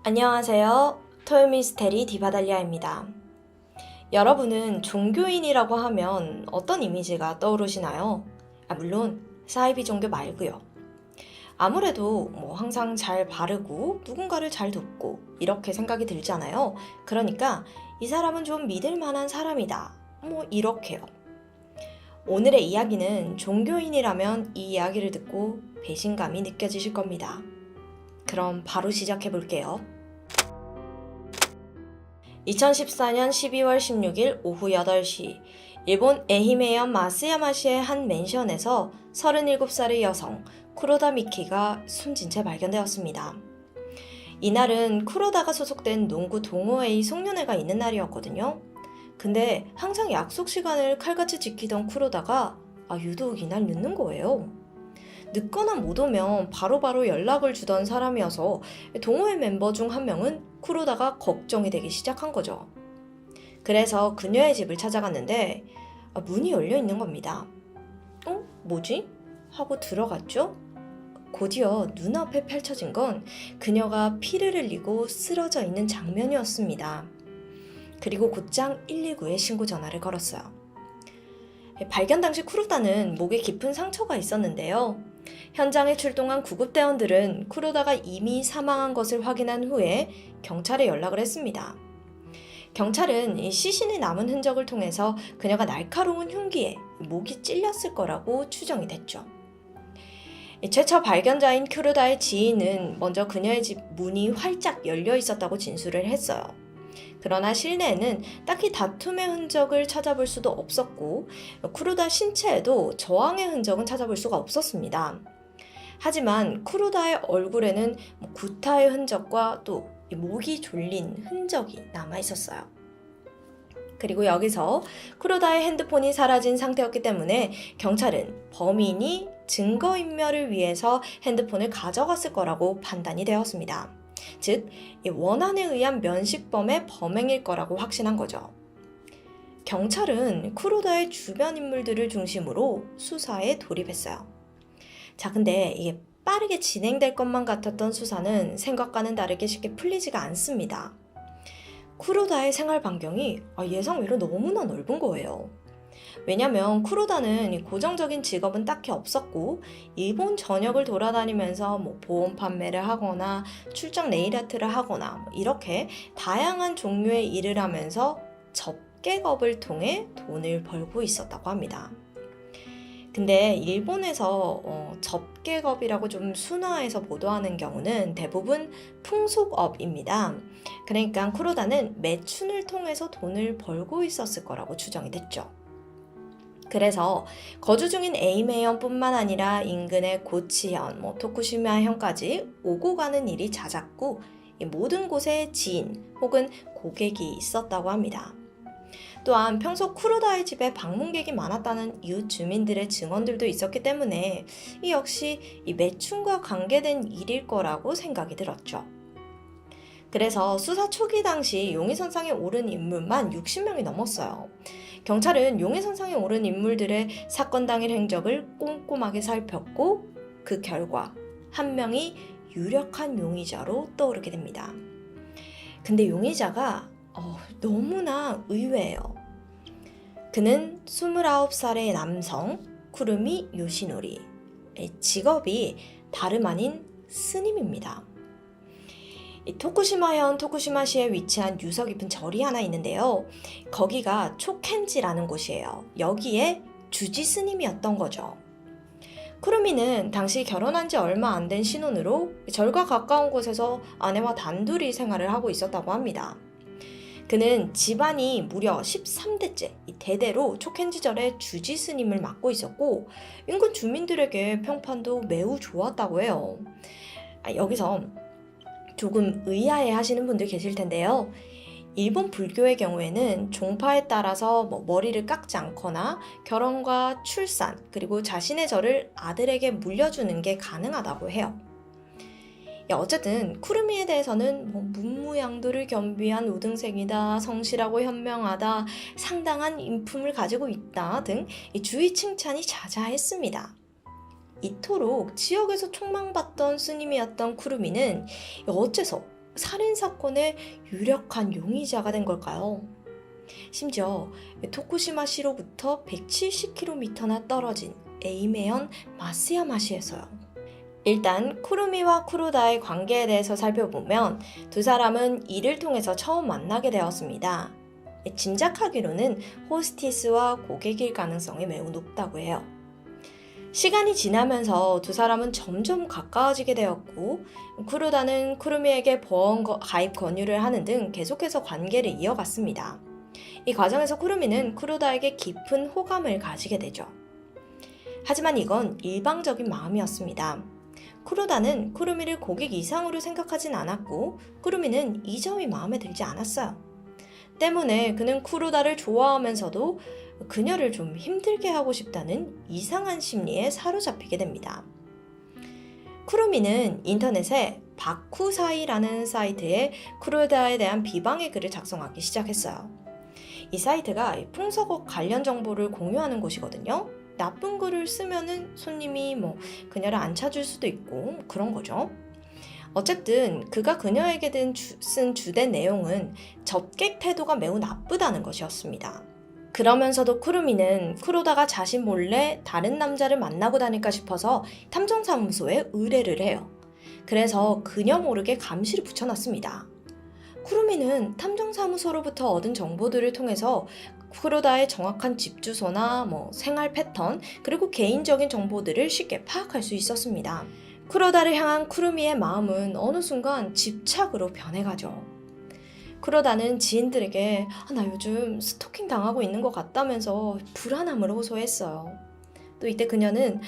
안녕하세요. 토요미스테리 디바달리아입니다. 여러분은 종교인이라고 하면 어떤 이미지가 떠오르시나요? 물론 사이비 종교 말고요. 아무래도 항상 잘 바르고 누군가를 잘 돕고 이렇게 생각이 들잖아요. 그러니까 이 사람은 좀 믿을 만한 사람이다. 이렇게요. 오늘의 이야기는 종교인이라면 이 이야기를 듣고 배신감이 느껴지실 겁니다. 그럼 바로 시작해 볼게요. 2014년 12월 16일 오후 8시 일본 에히메현 마쓰야마시의 한 맨션에서 37살의 여성 쿠로다 미키가 숨진 채 발견되었습니다. 이날은 쿠로다가 소속된 농구 동호회의 송년회가 있는 날이었거든요. 근데 항상 약속 시간을 칼같이 지키던 쿠로다가 유독 이날 늦는 거예요. 늦거나 못 오면 바로바로 연락을 주던 사람이어서 동호회 멤버 중 한 명은 쿠로다가 걱정이 되기 시작한 거죠. 그래서 그녀의 집을 찾아갔는데 문이 열려 있는 겁니다. 뭐지? 하고 들어갔죠? 곧이어 눈앞에 펼쳐진 건 그녀가 피를 흘리고 쓰러져 있는 장면이었습니다. 그리고 곧장 119에 신고 전화를 걸었어요. 발견 당시 쿠로다는 목에 깊은 상처가 있었는데요. 현장에 출동한 구급대원들은 쿠로다가 이미 사망한 것을 확인한 후에 경찰에 연락을 했습니다. 경찰은 이 시신이 남은 흔적을 통해서 그녀가 날카로운 흉기에 목이 찔렸을 거라고 추정이 됐죠. 최초 발견자인 쿠로다의 지인은 먼저 그녀의 집 문이 활짝 열려 있었다고 진술을 했어요. 그러나 실내에는 딱히 다툼의 흔적을 찾아볼 수도 없었고 쿠로다 신체에도 저항의 흔적은 찾아볼 수가 없었습니다. 하지만 쿠로다의 얼굴에는 구타의 흔적과 또 목이 졸린 흔적이 남아 있었어요. 그리고 여기서 쿠로다의 핸드폰이 사라진 상태였기 때문에 경찰은 범인이 증거인멸을 위해서 핸드폰을 가져갔을 거라고 판단이 되었습니다. 즉, 원한에 의한 면식범의 범행일 거라고 확신한 거죠. 경찰은 쿠로다의 주변 인물들을 중심으로 수사에 돌입했어요. 자, 근데 이게 빠르게 진행될 것만 같았던 수사는 생각과는 다르게 쉽게 풀리지가 않습니다. 쿠로다의 생활 반경이 예상외로 너무나 넓은 거예요. 왜냐면 쿠로다는 고정적인 직업은 딱히 없었고 일본 전역을 돌아다니면서 보험 판매를 하거나 출장 네일아트를 하거나 이렇게 다양한 종류의 일을 하면서 접객업을 통해 돈을 벌고 있었다고 합니다. 근데 일본에서 접객업이라고 좀 순화해서 보도하는 경우는 대부분 풍속업입니다. 그러니까 쿠로다는 매춘을 통해서 돈을 벌고 있었을 거라고 추정이 됐죠. 그래서 거주 중인 에이메현뿐만 아니라 인근의 고치현, 토쿠시마현까지 오고 가는 일이 잦았고 모든 곳에 지인 혹은 고객이 있었다고 합니다. 또한 평소 쿠로다의 집에 방문객이 많았다는 이웃 주민들의 증언들도 있었기 때문에 이 역시 이 매춘과 관계된 일일 거라고 생각이 들었죠. 그래서 수사 초기 당시 용의선상에 오른 인물만 60명이 넘었어요. 경찰은 용의선상에 오른 인물들의 사건 당일 행적을 꼼꼼하게 살폈고 그 결과 한 명이 유력한 용의자로 떠오르게 됩니다. 근데 용의자가 너무나 의외예요. 그는 29살의 남성 쿠루미 요시노리, 직업이 다름 아닌 스님입니다. 토쿠시마현 토쿠시마시에 위치한 유서 깊은 절이 하나 있는데요. 거기가 초켄지라는 곳이에요. 여기에 주지 스님이었던 거죠. 쿠루미는 당시 결혼한 지 얼마 안 된 신혼으로 절과 가까운 곳에서 아내와 단둘이 생활을 하고 있었다고 합니다. 그는 집안이 무려 13대째 대대로 초켄지절의 주지 스님을 맡고 있었고 인근 주민들에게 평판도 매우 좋았다고 해요. 여기서 조금 의아해 하시는 분들 계실 텐데요. 일본 불교의 경우에는 종파에 따라서 머리를 깎지 않거나 결혼과 출산 그리고 자신의 절을 아들에게 물려주는 게 가능하다고 해요. 어쨌든 쿠루미에 대해서는 문무양도를 겸비한 우등생이다, 성실하고 현명하다, 상당한 인품을 가지고 있다 등 주위 칭찬이 자자했습니다. 이토록 지역에서 촉망받던 스님이었던 쿠루미는 어째서 살인사건의 유력한 용의자가 된 걸까요? 심지어 토쿠시마시로부터 170km나 떨어진 에이메현 마쓰야마시에서요. 일단 쿠루미와 쿠로다의 관계에 대해서 살펴보면 두 사람은 일을 통해서 처음 만나게 되었습니다. 짐작하기로는 호스티스와 고객일 가능성이 매우 높다고 해요. 시간이 지나면서 두 사람은 점점 가까워지게 되었고 쿠로다는 쿠루미에게 보험 가입 권유를 하는 등 계속해서 관계를 이어갔습니다. 이 과정에서 쿠루미는 쿠로다에게 깊은 호감을 가지게 되죠. 하지만 이건 일방적인 마음이었습니다. 쿠로다는 쿠루미를 고객 이상으로 생각하진 않았고 쿠루미는 이 점이 마음에 들지 않았어요. 때문에 그는 쿠로다를 좋아하면서도 그녀를 좀 힘들게 하고 싶다는 이상한 심리에 사로잡히게 됩니다. 쿠루미는 인터넷에 바쿠사이라는 사이트에 쿠로다에 대한 비방의 글을 작성하기 시작했어요. 이 사이트가 풍속업 관련 정보를 공유하는 곳이거든요. 나쁜 글을 쓰면은 손님이 그녀를 안 찾을 수도 있고 그런 거죠. 어쨌든 그가 그녀에게 쓴 주된 내용은 접객 태도가 매우 나쁘다는 것이었습니다. 그러면서도 쿠루미는 쿠로다가 자신 몰래 다른 남자를 만나고 다닐까 싶어서 탐정사무소에 의뢰를 해요. 그래서 그녀 모르게 감시를 붙여놨습니다. 쿠루미는 탐정사무소로부터 얻은 정보들을 통해서 쿠로다의 정확한 집 주소나 생활 패턴 그리고 개인적인 정보들을 쉽게 파악할 수 있었습니다. 쿠로다를 향한 쿠루미의 마음은 어느 순간 집착으로 변해가죠. 쿠로다는 지인들에게 나 요즘 스토킹 당하고 있는 것 같다면서 불안함을 호소했어요. 또 이때 그녀는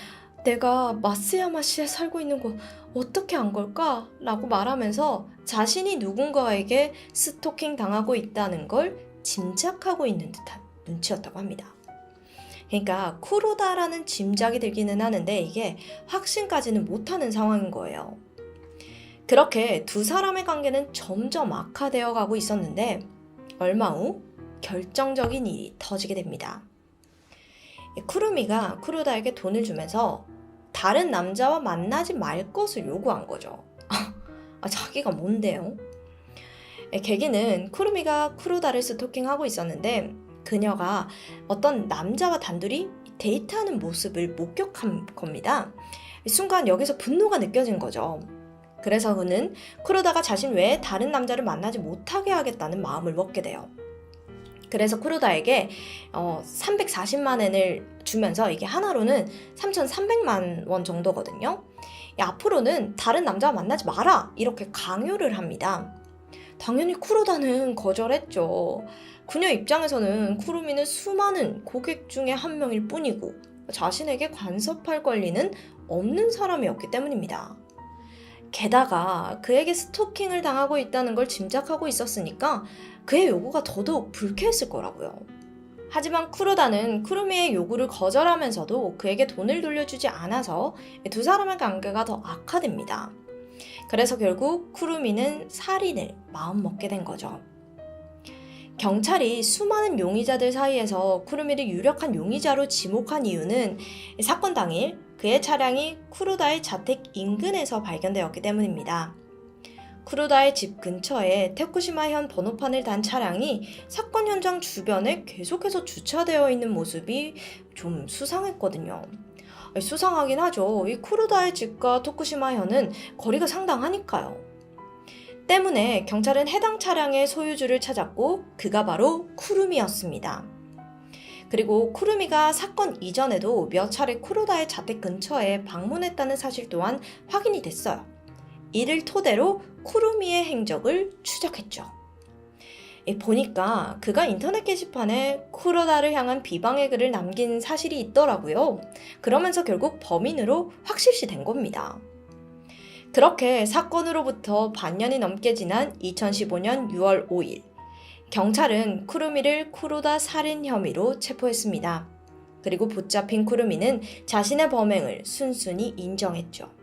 내가 마쓰야마시에 살고 있는 거 어떻게 안 걸까? 라고 말하면서 자신이 누군가에게 스토킹 당하고 있다는 걸 짐작하고 있는 듯한 눈치였다고 합니다. 그러니까 쿠로다라는 짐작이 들기는 하는데 이게 확신까지는 못하는 상황인 거예요. 그렇게 두 사람의 관계는 점점 악화되어 가고 있었는데 얼마 후 결정적인 일이 터지게 됩니다. 쿠루미가 쿠로다에게 돈을 주면서 다른 남자와 만나지 말 것을 요구한 거죠. 자기가 뭔데요? 계기는 쿠루미가 쿠로다를 스토킹하고 있었는데 그녀가 어떤 남자와 단둘이 데이트하는 모습을 목격한 겁니다. 순간 여기서 분노가 느껴진 거죠. 그래서 그는 쿠로다가 자신 외에 다른 남자를 만나지 못하게 하겠다는 마음을 먹게 돼요. 그래서 쿠로다에게 340만 엔을 주면서 이게 하나로는 3,300만 원 정도거든요. 앞으로는 다른 남자와 만나지 마라 이렇게 강요를 합니다. 당연히 쿠로다는 거절했죠. 그녀 입장에서는 쿠루미는 수많은 고객 중에 한 명일 뿐이고 자신에게 간섭할 권리는 없는 사람이었기 때문입니다. 게다가 그에게 스토킹을 당하고 있다는 걸 짐작하고 있었으니까 그의 요구가 더더욱 불쾌했을 거라고요. 하지만 쿠로다는 쿠루미의 요구를 거절하면서도 그에게 돈을 돌려주지 않아서 두 사람의 관계가 더 악화됩니다. 그래서 결국 쿠루미는 살인을 마음먹게 된 거죠. 경찰이 수많은 용의자들 사이에서 쿠루미를 유력한 용의자로 지목한 이유는 사건 당일 그의 차량이 쿠로다의 자택 인근에서 발견되었기 때문입니다. 쿠로다의 집 근처에 테쿠시마현 번호판을 단 차량이 사건 현장 주변에 계속해서 주차되어 있는 모습이 좀 수상했거든요. 수상하긴 하죠. 이 쿠로다의 집과 토쿠시마현은 거리가 상당하니까요. 때문에 경찰은 해당 차량의 소유주를 찾았고 그가 바로 쿠루미였습니다. 그리고 쿠루미가 사건 이전에도 몇 차례 쿠로다의 자택 근처에 방문했다는 사실 또한 확인이 됐어요. 이를 토대로 쿠루미의 행적을 추적했죠. 보니까 그가 인터넷 게시판에 쿠로다를 향한 비방의 글을 남긴 사실이 있더라고요. 그러면서 결국 범인으로 확실시 된 겁니다. 그렇게 사건으로부터 반년이 넘게 지난 2015년 6월 5일 경찰은 쿠루미를 쿠로다 살인 혐의로 체포했습니다. 그리고 붙잡힌 쿠루미는 자신의 범행을 순순히 인정했죠.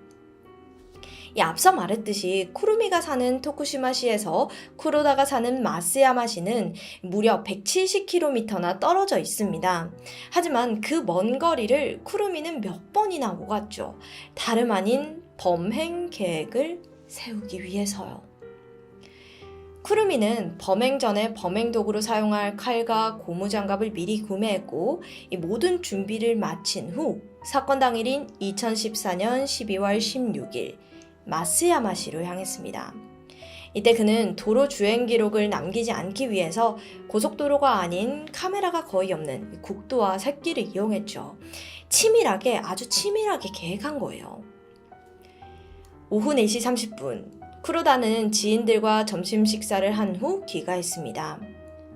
앞서 말했듯이 쿠루미가 사는 토쿠시마시에서 쿠로다가 사는 마쓰야마시는 무려 170km나 떨어져 있습니다. 하지만 그 먼 거리를 쿠루미는 몇 번이나 오갔죠. 다름 아닌 범행 계획을 세우기 위해서요. 쿠루미는 범행 전에 범행 도구로 사용할 칼과 고무장갑을 미리 구매했고 이 모든 준비를 마친 후 사건 당일인 2014년 12월 16일 마쓰야마시로 향했습니다. 이때 그는 도로 주행 기록을 남기지 않기 위해서 고속도로가 아닌 카메라가 거의 없는 국도와 샛길을 이용했죠. 아주 치밀하게 계획한 거예요. 오후 4시 30분, 쿠로다는 지인들과 점심 식사를 한 후 귀가했습니다.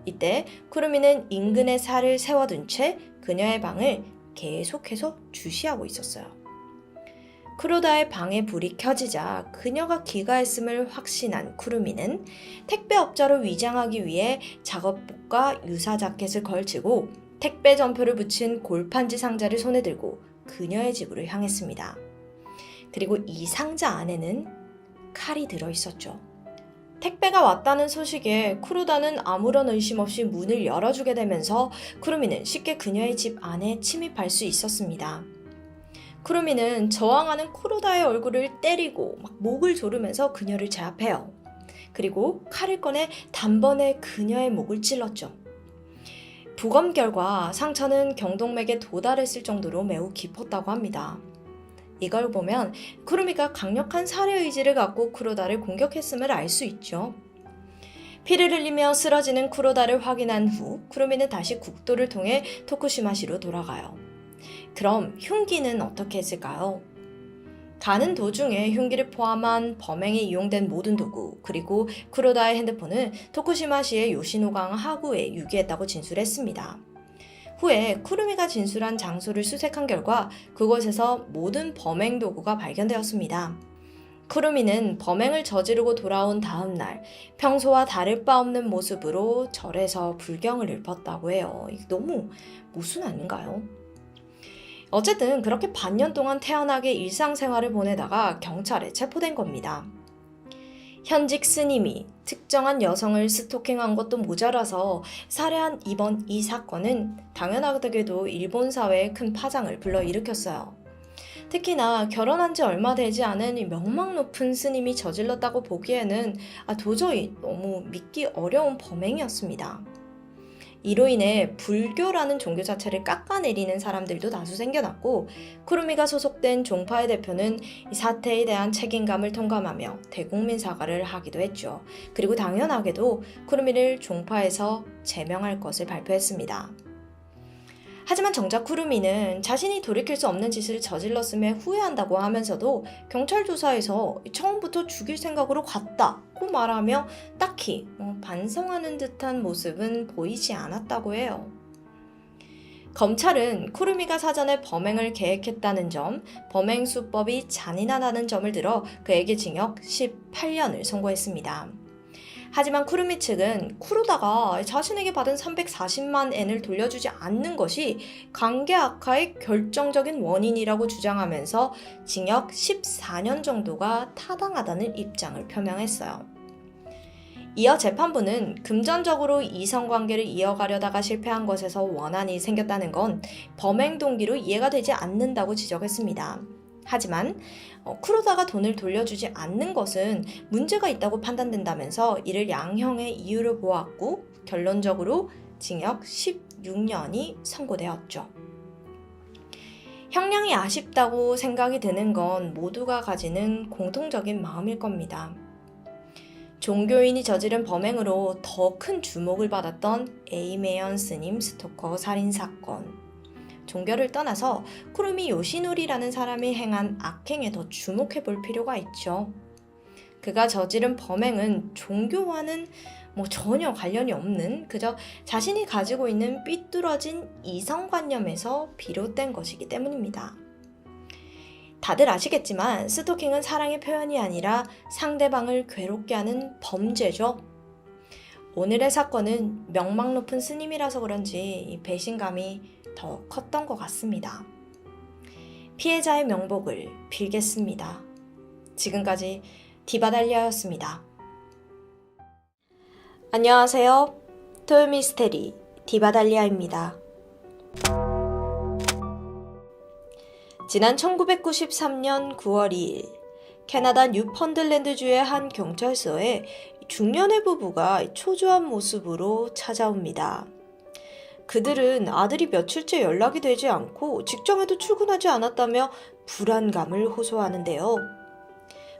이때 쿠루미는 인근에 살을 세워둔 채 그녀의 방을 계속해서 주시하고 있었어요. 쿠로다의 방에 불이 켜지자 그녀가 귀가했음을 확신한 쿠루미는 택배업자로 위장하기 위해 작업복과 유사 자켓을 걸치고 택배 전표를 붙인 골판지 상자를 손에 들고 그녀의 집으로 향했습니다. 그리고 이 상자 안에는 칼이 들어있었죠. 택배가 왔다는 소식에 쿠로다는 아무런 의심 없이 문을 열어주게 되면서 쿠루미는 쉽게 그녀의 집 안에 침입할 수 있었습니다. 쿠루미는 저항하는 쿠로다의 얼굴을 때리고 목을 조르면서 그녀를 제압해요. 그리고 칼을 꺼내 단번에 그녀의 목을 찔렀죠. 부검 결과 상처는 경동맥에 도달했을 정도로 매우 깊었다고 합니다. 이걸 보면 쿠루미가 강력한 살해 의지를 갖고 쿠로다를 공격했음을 알 수 있죠. 피를 흘리며 쓰러지는 쿠로다를 확인한 후 쿠루미는 다시 국도를 통해 토쿠시마시로 돌아가요. 그럼 흉기는 어떻게 했을까요? 가는 도중에 흉기를 포함한 범행에 이용된 모든 도구 그리고 쿠로다의 핸드폰은 토쿠시마시의 요시노강 하구에 유기했다고 진술했습니다. 후에 쿠루미가 진술한 장소를 수색한 결과 그곳에서 모든 범행 도구가 발견되었습니다. 쿠루미는 범행을 저지르고 돌아온 다음 날 평소와 다를 바 없는 모습으로 절에서 불경을 읊었다고 해요. 이게 너무 모순 아닌가요? 어쨌든 그렇게 반년 동안 태연하게 일상생활을 보내다가 경찰에 체포된 겁니다. 현직 스님이 특정한 여성을 스토킹한 것도 모자라서 살해한 이번 이 사건은 당연하게도 일본 사회에 큰 파장을 불러일으켰어요. 특히나 결혼한 지 얼마 되지 않은 이 명망 높은 스님이 저질렀다고 보기에는 도저히 너무 믿기 어려운 범행이었습니다. 이로 인해 불교라는 종교 자체를 깎아내리는 사람들도 다수 생겨났고 쿠루미가 소속된 종파의 대표는 이 사태에 대한 책임감을 통감하며 대국민 사과를 하기도 했죠. 그리고 당연하게도 쿠루미를 종파에서 제명할 것을 발표했습니다. 하지만 정작 쿠루미는 자신이 돌이킬 수 없는 짓을 저질렀음에 후회한다고 하면서도 경찰 조사에서 처음부터 죽일 생각으로 갔다고 말하며 딱히 반성하는 듯한 모습은 보이지 않았다고 해요. 검찰은 쿠루미가 사전에 범행을 계획했다는 점, 범행 수법이 잔인하다는 점을 들어 그에게 징역 18년을 선고했습니다. 하지만 쿠루미 측은 쿠로다가 자신에게 받은 340만 엔을 돌려주지 않는 것이 관계 악화의 결정적인 원인이라고 주장하면서 징역 14년 정도가 타당하다는 입장을 표명했어요. 이어 재판부는 금전적으로 이성관계를 이어가려다가 실패한 것에서 원한이 생겼다는 건 범행 동기로 이해가 되지 않는다고 지적했습니다. 하지만 쿠로다가 돈을 돌려주지 않는 것은 문제가 있다고 판단된다면서 이를 양형의 이유로 보았고 결론적으로 징역 16년이 선고되었죠. 형량이 아쉽다고 생각이 드는 건 모두가 가지는 공통적인 마음일 겁니다. 종교인이 저지른 범행으로 더 큰 주목을 받았던 에이메연 스님 스토커 살인사건. 종교를 떠나서 쿠루미 요시노리라는 사람이 행한 악행에 더 주목해 볼 필요가 있죠. 그가 저지른 범행은 종교와는 전혀 관련이 없는 그저 자신이 가지고 있는 삐뚤어진 이성관념에서 비롯된 것이기 때문입니다. 다들 아시겠지만 스토킹은 사랑의 표현이 아니라 상대방을 괴롭게 하는 범죄죠. 오늘의 사건은 명망 높은 스님이라서 그런지 배신감이 더 컸던 것 같습니다. 피해자의 명복을 빌겠습니다. 지금까지 디바달리아였습니다. 안녕하세요. 토요미스테리 디바달리아입니다. 지난 1993년 9월 2일 캐나다 뉴펀들랜드주의 한 경찰서에 중년의 부부가 초조한 모습으로 찾아옵니다. 그들은 아들이 며칠째 연락이 되지 않고 직장에도 출근하지 않았다며 불안감을 호소하는데요.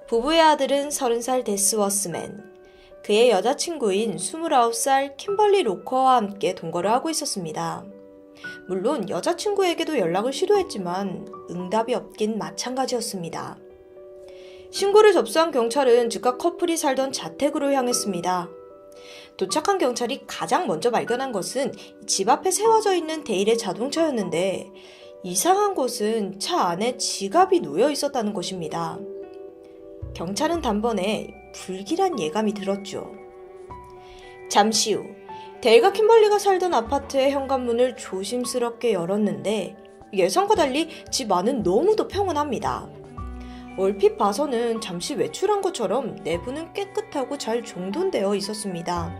부부의 아들은 30살 데스워스맨, 그의 여자친구인 29살 킴벌리 로커와 함께 동거를 하고 있었습니다. 물론 여자친구에게도 연락을 시도했지만 응답이 없긴 마찬가지였습니다. 신고를 접수한 경찰은 즉각 커플이 살던 자택으로 향했습니다. 도착한 경찰이 가장 먼저 발견한 것은 집 앞에 세워져 있는 데일의 자동차였는데 이상한 것은 차 안에 지갑이 놓여 있었다는 것입니다. 경찰은 단번에 불길한 예감이 들었죠. 잠시 후 데일과 킴벌리가 살던 아파트의 현관문을 조심스럽게 열었는데 예상과 달리 집 안은 너무도 평온합니다. 얼핏 봐서는 잠시 외출한 것처럼 내부는 깨끗하고 잘 정돈되어 있었습니다.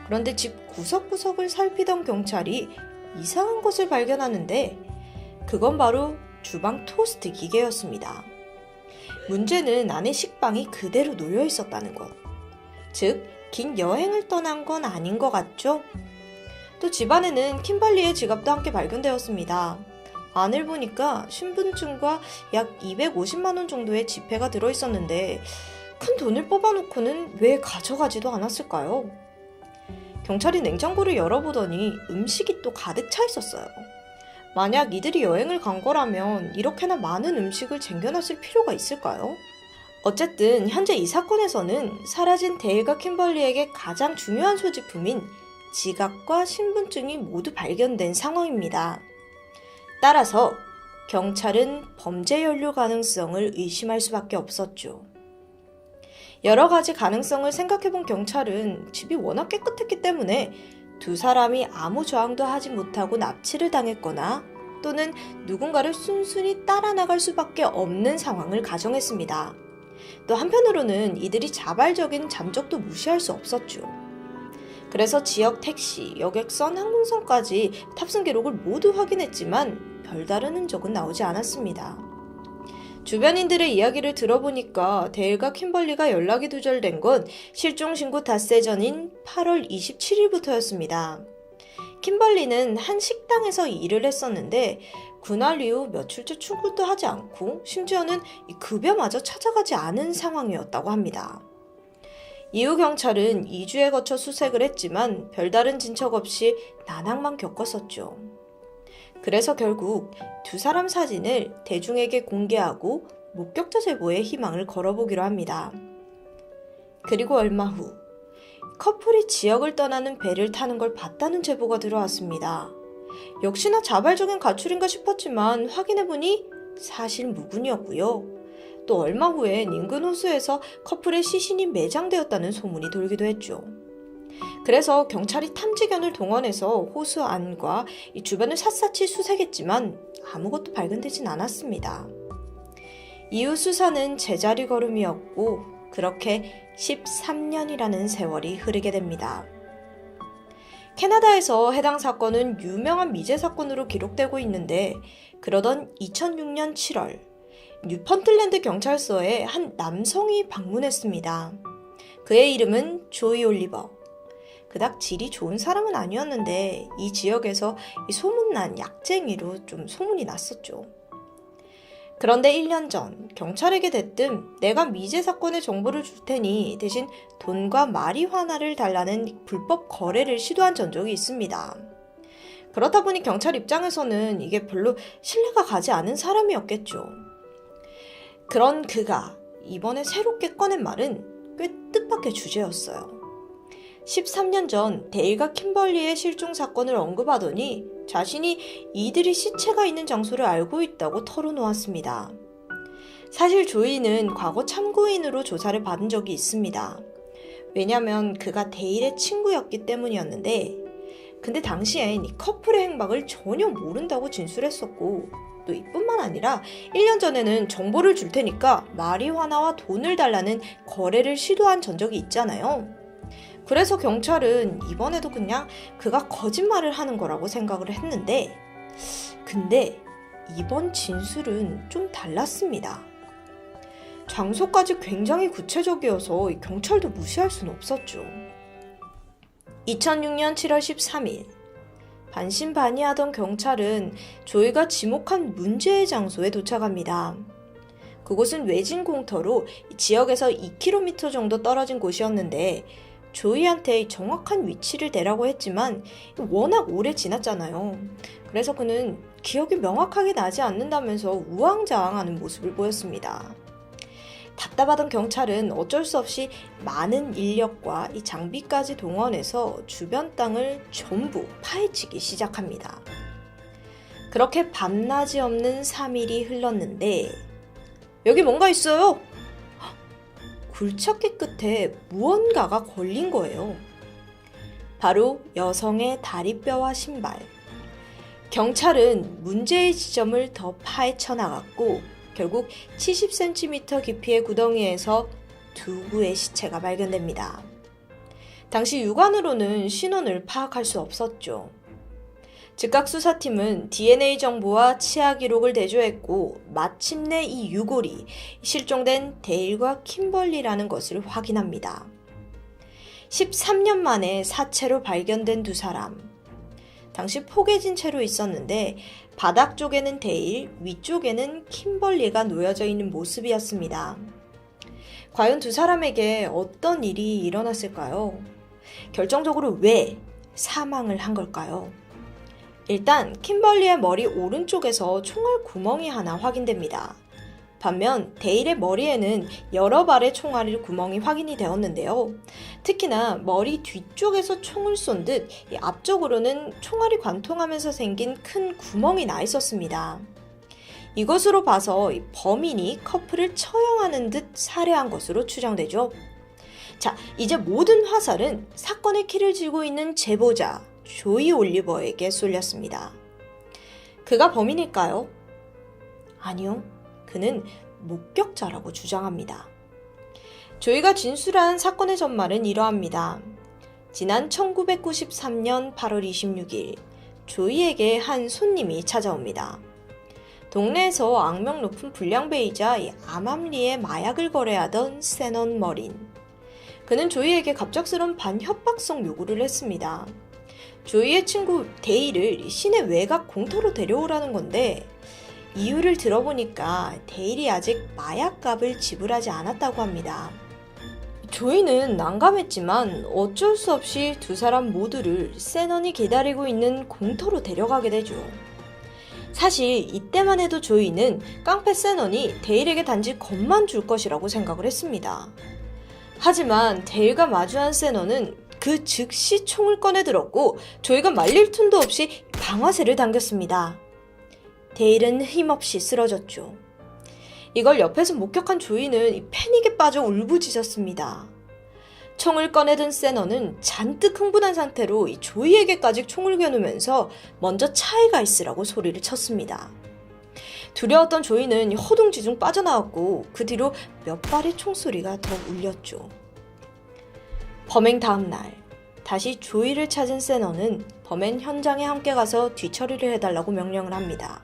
그런데 집 구석구석을 살피던 경찰이 이상한 것을 발견하는데 그건 바로 주방 토스트 기계였습니다. 문제는 안에 식빵이 그대로 놓여 있었다는 것. 즉, 긴 여행을 떠난 건 아닌 것 같죠? 또 집안에는 킴벌리의 지갑도 함께 발견되었습니다. 안을 보니까 신분증과 약 250만 원 정도의 지폐가 들어있었는데 큰 돈을 뽑아놓고는 왜 가져가지도 않았을까요? 경찰이 냉장고를 열어보더니 음식이 또 가득 차 있었어요. 만약 이들이 여행을 간 거라면 이렇게나 많은 음식을 챙겨놨을 필요가 있을까요? 어쨌든 현재 이 사건에서는 사라진 데일과 킴벌리에게 가장 중요한 소지품인 지갑과 신분증이 모두 발견된 상황입니다. 따라서 경찰은 범죄 연루 가능성을 의심할 수밖에 없었죠. 여러 가지 가능성을 생각해본 경찰은 집이 워낙 깨끗했기 때문에 두 사람이 아무 저항도 하지 못하고 납치를 당했거나 또는 누군가를 순순히 따라 나갈 수밖에 없는 상황을 가정했습니다. 또 한편으로는 이들이 자발적인 잠적도 무시할 수 없었죠. 그래서 지역 택시, 여객선, 항공선까지 탑승 기록을 모두 확인했지만 별다른 흔적은 나오지 않았습니다. 주변인들의 이야기를 들어보니까 데일과 킴벌리가 연락이 두절된 건 실종 신고 닷새 전인 8월 27일부터였습니다. 킴벌리는 한 식당에서 일을 했었는데 그날 이후 며칠째 출근도 하지 않고 심지어는 급여마저 찾아가지 않은 상황이었다고 합니다. 이후 경찰은 2주에 거쳐 수색을 했지만 별다른 진척 없이 난항만 겪었었죠. 그래서 결국 두 사람 사진을 대중에게 공개하고 목격자 제보에 희망을 걸어보기로 합니다. 그리고 얼마 후 커플이 지역을 떠나는 배를 타는 걸 봤다는 제보가 들어왔습니다. 역시나 자발적인 가출인가 싶었지만 확인해보니 사실 무근이었고요. 또 얼마 후엔 인근 호수에서 커플의 시신이 매장되었다는 소문이 돌기도 했죠. 그래서 경찰이 탐지견을 동원해서 호수 안과 이 주변을 샅샅이 수색했지만 아무것도 발견되진 않았습니다. 이후 수사는 제자리 걸음이었고 그렇게 13년이라는 세월이 흐르게 됩니다. 캐나다에서 해당 사건은 유명한 미제 사건으로 기록되고 있는데 그러던 2006년 7월 뉴펀틀랜드 경찰서에 한 남성이 방문했습니다. 그의 이름은 조이 올리버. 그닥 질이 좋은 사람은 아니었는데 이 지역에서 소문난 약쟁이로 좀 소문이 났었죠. 그런데 1년 전 경찰에게 대뜸 내가 미제 사건의 정보를 줄 테니 대신 돈과 마리화나를 달라는 불법 거래를 시도한 전적이 있습니다. 그렇다 보니 경찰 입장에서는 이게 별로 신뢰가 가지 않은 사람이었겠죠. 그런 그가 이번에 새롭게 꺼낸 말은 꽤 뜻밖의 주제였어요. 13년 전 데일과 킴벌리의 실종 사건을 언급하더니 자신이 이들이 시체가 있는 장소를 알고 있다고 털어놓았습니다. 사실 조이는 과거 참고인으로 조사를 받은 적이 있습니다. 왜냐면 그가 데일의 친구였기 때문이었는데 근데 당시엔 이 커플의 행방을 전혀 모른다고 진술했었고 또 이뿐만 아니라 1년 전에는 정보를 줄 테니까 마리화나와 돈을 달라는 거래를 시도한 전적이 있잖아요. 그래서 경찰은 이번에도 그냥 그가 거짓말을 하는 거라고 생각을 했는데 근데 이번 진술은 좀 달랐습니다. 장소까지 굉장히 구체적이어서 경찰도 무시할 수는 없었죠. 2006년 7월 13일, 반신반의하던 경찰은 조이가 지목한 문제의 장소에 도착합니다. 그곳은 외진 공터로 지역에서 2km 정도 떨어진 곳이었는데 조이한테 정확한 위치를 대라고 했지만 워낙 오래 지났잖아요. 그래서 그는 기억이 명확하게 나지 않는다면서 우왕좌왕하는 모습을 보였습니다. 답답하던 경찰은 어쩔 수 없이 많은 인력과 이 장비까지 동원해서 주변 땅을 전부 파헤치기 시작합니다. 그렇게 밤낮이 없는 3일이 흘렀는데 여기 뭔가 있어요! 굴착기 끝에 무언가가 걸린 거예요. 바로 여성의 다리뼈와 신발. 경찰은 문제의 지점을 더 파헤쳐 나갔고 결국 70cm 깊이의 구덩이에서 두 구의 시체가 발견됩니다. 당시 육안으로는 신원을 파악할 수 없었죠. 즉각 수사팀은 DNA 정보와 치아 기록을 대조했고 마침내 이 유골이 실종된 데일과 킴벌리라는 것을 확인합니다. 13년 만에 사체로 발견된 두 사람. 당시 포개진 채로 있었는데 바닥 쪽에는 데일, 위쪽에는 킴벌리가 놓여져 있는 모습이었습니다. 과연 두 사람에게 어떤 일이 일어났을까요? 결정적으로 왜 사망을 한 걸까요? 일단 킴벌리의 머리 오른쪽에서 총알 구멍이 하나 확인됩니다. 반면 데일의 머리에는 여러 발의 총알이 구멍이 확인이 되었는데요. 특히나 머리 뒤쪽에서 총을 쏜 듯 앞쪽으로는 총알이 관통하면서 생긴 큰 구멍이 나 있었습니다. 이것으로 봐서 범인이 커플을 처형하는 듯 살해한 것으로 추정되죠. 자, 이제 모든 화살은 사건의 키를 쥐고 있는 제보자 조이 올리버에게 쏠렸습니다. 그가 범인일까요? 아니요. 그는 목격자라고 주장합니다. 조이가 진술한 사건의 전말은 이러합니다. 지난 1993년 8월 26일 조이에게 한 손님이 찾아옵니다. 동네에서 악명 높은 불량배이자 암암리에 마약을 거래하던 세넌 머린. 그는 조이에게 갑작스런 반협박성 요구를 했습니다. 조이의 친구 데일을 시내 외곽 공터로 데려오라는 건데 이유를 들어보니까 데일이 아직 마약값을 지불하지 않았다고 합니다. 조이는 난감했지만 어쩔 수 없이 두 사람 모두를 세넌이 기다리고 있는 공터로 데려가게 되죠. 사실 이때만 해도 조이는 깡패 세넌이 데일에게 단지 겁만 줄 것이라고 생각을 했습니다. 하지만 데일과 마주한 세넌은 그 즉시 총을 꺼내 들었고 조이가 말릴 틈도 없이 방아쇠를 당겼습니다. 데일은 힘없이 쓰러졌죠. 이걸 옆에서 목격한 조이는 패닉에 빠져 울부짖었습니다. 총을 꺼내든 세넌은 잔뜩 흥분한 상태로 조이에게까지 총을 겨누면서 먼저 차에 가 있으라고 소리를 쳤습니다. 두려웠던 조이는 허둥지둥 빠져나왔고 그 뒤로 몇 발의 총소리가 더 울렸죠. 범행 다음 날 다시 조이를 찾은 세넌은 범행 현장에 함께 가서 뒤처리를 해달라고 명령을 합니다.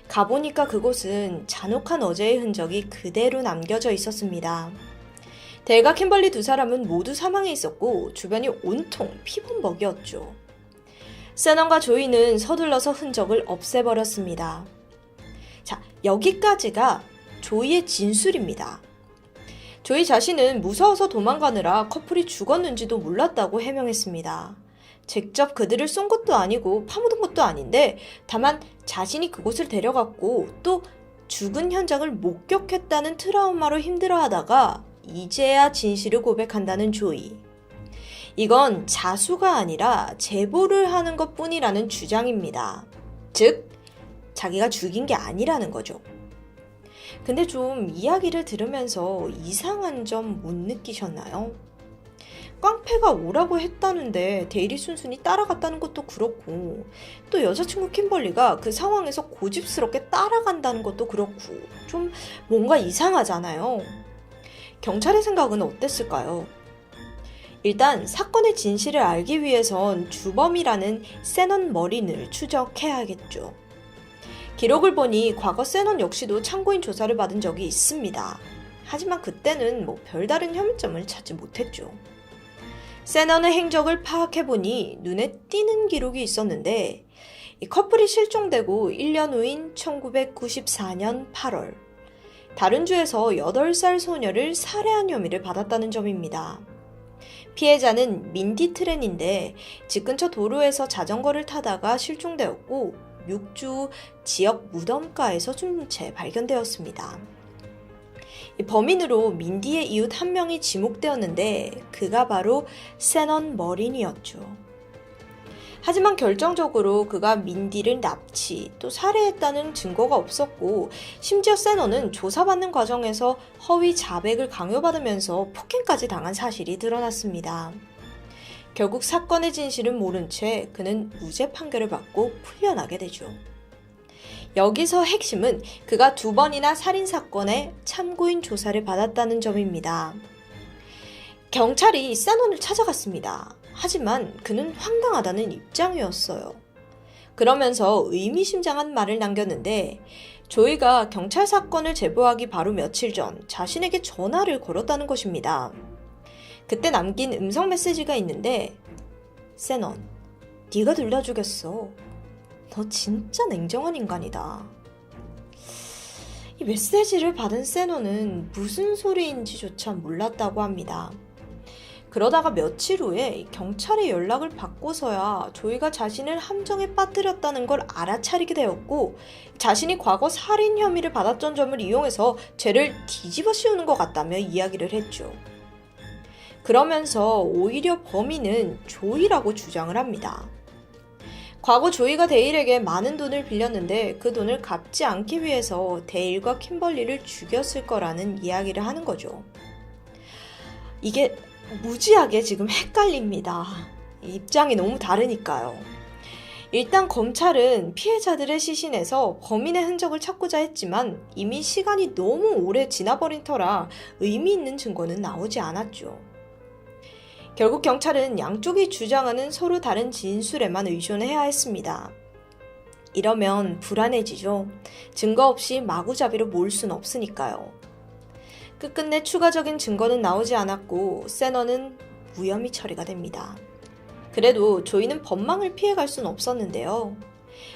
가보니까 그곳은 잔혹한 어제의 흔적이 그대로 남겨져 있었습니다. 데일과 킴벌리 두 사람은 모두 사망해 있었고 주변이 온통 피범벅이었죠. 세넌과 조이는 서둘러서 흔적을 없애버렸습니다. 자, 여기까지가 조이의 진술입니다. 조이 자신은 무서워서 도망가느라 커플이 죽었는지도 몰랐다고 해명했습니다. 직접 그들을 쏜 것도 아니고 파묻은 것도 아닌데 다만 자신이 그곳을 데려갔고 또 죽은 현장을 목격했다는 트라우마로 힘들어하다가 이제야 진실을 고백한다는 조이. 이건 자수가 아니라 제보를 하는 것뿐이라는 주장입니다. 즉, 자기가 죽인 게 아니라는 거죠. 근데 좀 이야기를 들으면서 이상한 점 못 느끼셨나요? 깡패가 오라고 했다는데 데일이 순순히 따라갔다는 것도 그렇고 또 여자친구 킴벌리가 그 상황에서 고집스럽게 따라간다는 것도 그렇고 좀 뭔가 이상하잖아요. 경찰의 생각은 어땠을까요? 일단 사건의 진실을 알기 위해선 주범이라는 세넌 머린을 추적해야겠죠. 기록을 보니 과거 세넌 역시도 참고인 조사를 받은 적이 있습니다. 하지만 그때는 별다른 혐의점을 찾지 못했죠. 세넌의 행적을 파악해보니 눈에 띄는 기록이 있었는데 이 커플이 실종되고 1년 후인 1994년 8월 다른 주에서 8살 소녀를 살해한 혐의를 받았다는 점입니다. 피해자는 민디 트렌인데 집 근처 도로에서 자전거를 타다가 실종되었고 6주 지역 무덤가에서 숨진 채 발견되었습니다. 범인으로 민디의 이웃 한 명이 지목되었는데 그가 바로 세넌 머린이었죠. 하지만 결정적으로 그가 민디를 납치 또 살해했다는 증거가 없었고 심지어 세넌은 조사받는 과정에서 허위 자백을 강요받으면서 폭행까지 당한 사실이 드러났습니다. 결국 사건의 진실은 모른 채 그는 무죄 판결을 받고 풀려나게 되죠. 여기서 핵심은 그가 2번이나 살인사건의 참고인 조사를 받았다는 점입니다. 경찰이 세넌을 찾아갔습니다. 하지만 그는 황당하다는 입장이었어요. 그러면서 의미심장한 말을 남겼는데 조이가 경찰 사건을 제보하기 바로 며칠 전 자신에게 전화를 걸었다는 것입니다. 그때 남긴 음성 메시지가 있는데 세넌, 네가 들려주겠어. 너 진짜 냉정한 인간이다. 이 메시지를 받은 세넌은 무슨 소리인지조차 몰랐다고 합니다. 그러다가 며칠 후에 경찰에 연락을 받고서야 조이가 자신을 함정에 빠뜨렸다는 걸 알아차리게 되었고 자신이 과거 살인 혐의를 받았던 점을 이용해서 죄를 뒤집어 씌우는 것 같다며 이야기를 했죠. 그러면서 오히려 범인은 조이라고 주장을 합니다. 과거 조이가 데일에게 많은 돈을 빌렸는데 그 돈을 갚지 않기 위해서 데일과 킴벌리를 죽였을 거라는 이야기를 하는 거죠. 이게 무지하게 지금 헷갈립니다. 입장이 너무 다르니까요. 일단 검찰은 피해자들의 시신에서 범인의 흔적을 찾고자 했지만 이미 시간이 너무 오래 지나버린 터라 의미 있는 증거는 나오지 않았죠. 결국 경찰은 양쪽이 주장하는 서로 다른 진술에만 의존해야 했습니다. 이러면 불안해지죠. 증거 없이 마구잡이로 몰 순 없으니까요. 끝끝내 추가적인 증거는 나오지 않았고 세넌은 무혐의 처리가 됩니다. 그래도 조이는 법망을 피해갈 순 없었는데요.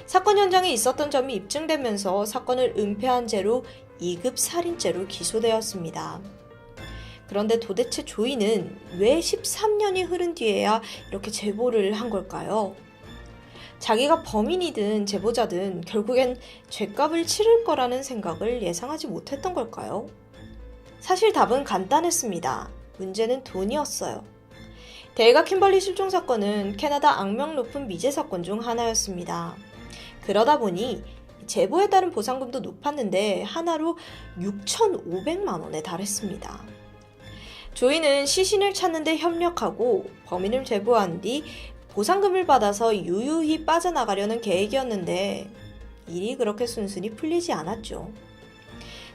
사건 현장에 있었던 점이 입증되면서 사건을 은폐한 죄로 2급 살인죄로 기소되었습니다. 그런데 도대체 조이는 왜 13년이 흐른 뒤에야 이렇게 제보를 한 걸까요? 자기가 범인이든 제보자든 결국엔 죗값을 치를 거라는 생각을 예상하지 못했던 걸까요? 사실 답은 간단했습니다. 문제는 돈이었어요. 데일과 킴벌리 실종 사건은 캐나다 악명 높은 미제 사건 중 하나였습니다. 그러다 보니 제보에 따른 보상금도 높았는데 하나로 6,500만 원에 달했습니다. 조이는 시신을 찾는 데 협력하고 범인을 제보한 뒤 보상금을 받아서 유유히 빠져나가려는 계획이었는데 일이 그렇게 순순히 풀리지 않았죠.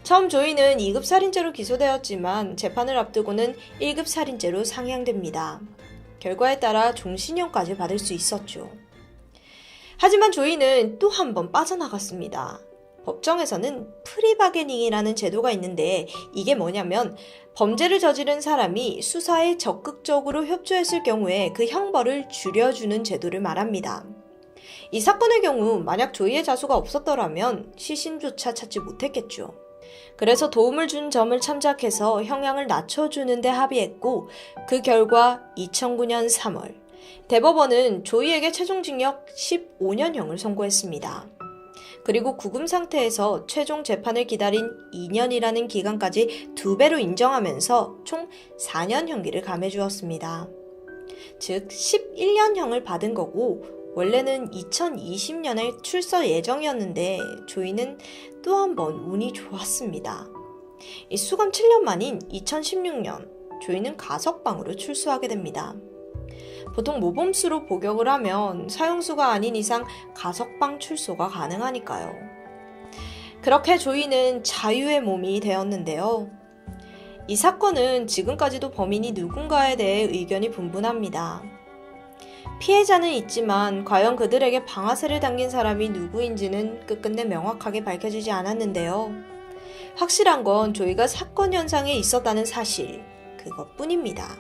처음 조이는 2급 살인죄로 기소되었지만 재판을 앞두고는 1급 살인죄로 상향됩니다. 결과에 따라 종신형까지 받을 수 있었죠. 하지만 조이는 또 한 번 빠져나갔습니다. 법정에서는 프리바게닝이라는 제도가 있는데 이게 뭐냐면 범죄를 저지른 사람이 수사에 적극적으로 협조했을 경우에 그 형벌을 줄여주는 제도를 말합니다. 이 사건의 경우 만약 조이의 자수가 없었더라면 시신조차 찾지 못했겠죠. 그래서 도움을 준 점을 참작해서 형량을 낮춰주는 데 합의했고 그 결과 2009년 3월 대법원은 조이에게 최종징역 15년형을 선고했습니다. 그리고 구금 상태에서 최종 재판을 기다린 2년이라는 기간까지 2배로 인정하면서 총 4년 형기를 감해주었습니다. 즉 11년형을 받은 거고 원래는 2020년에 출소 예정이었는데 조이는 또 한 번 운이 좋았습니다. 수감 7년 만인 2016년 조이는 가석방으로 출소하게 됩니다. 보통 모범수로 복역을 하면 사형수가 아닌 이상 가석방 출소가 가능하니까요. 그렇게 조이는 자유의 몸이 되었는데요. 이 사건은 지금까지도 범인이 누군가에 대해 의견이 분분합니다. 피해자는 있지만 과연 그들에게 방아쇠를 당긴 사람이 누구인지는 끝끝내 명확하게 밝혀지지 않았는데요. 확실한 건 조이가 사건 현장에 있었다는 사실, 그것뿐입니다.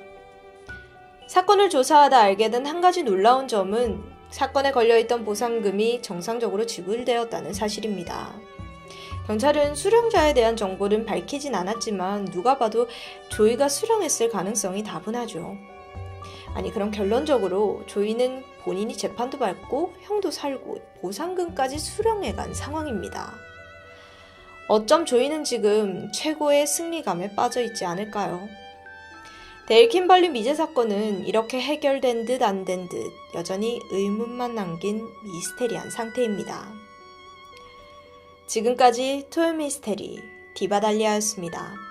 사건을 조사하다 알게 된 한 가지 놀라운 점은 사건에 걸려있던 보상금이 정상적으로 지불되었다는 사실입니다. 경찰은 수령자에 대한 정보는 밝히진 않았지만 누가 봐도 조이가 수령했을 가능성이 다분하죠. 아니, 그럼 결론적으로 조이는 본인이 재판도 밟고 형도 살고 보상금까지 수령해간 상황입니다. 어쩜 조이는 지금 최고의 승리감에 빠져있지 않을까요? 데일 킴벌리 미제 사건은 이렇게 해결된 듯 안 된 듯 여전히 의문만 남긴 미스테리한 상태입니다. 지금까지 토요미스테리 디바달리아였습니다.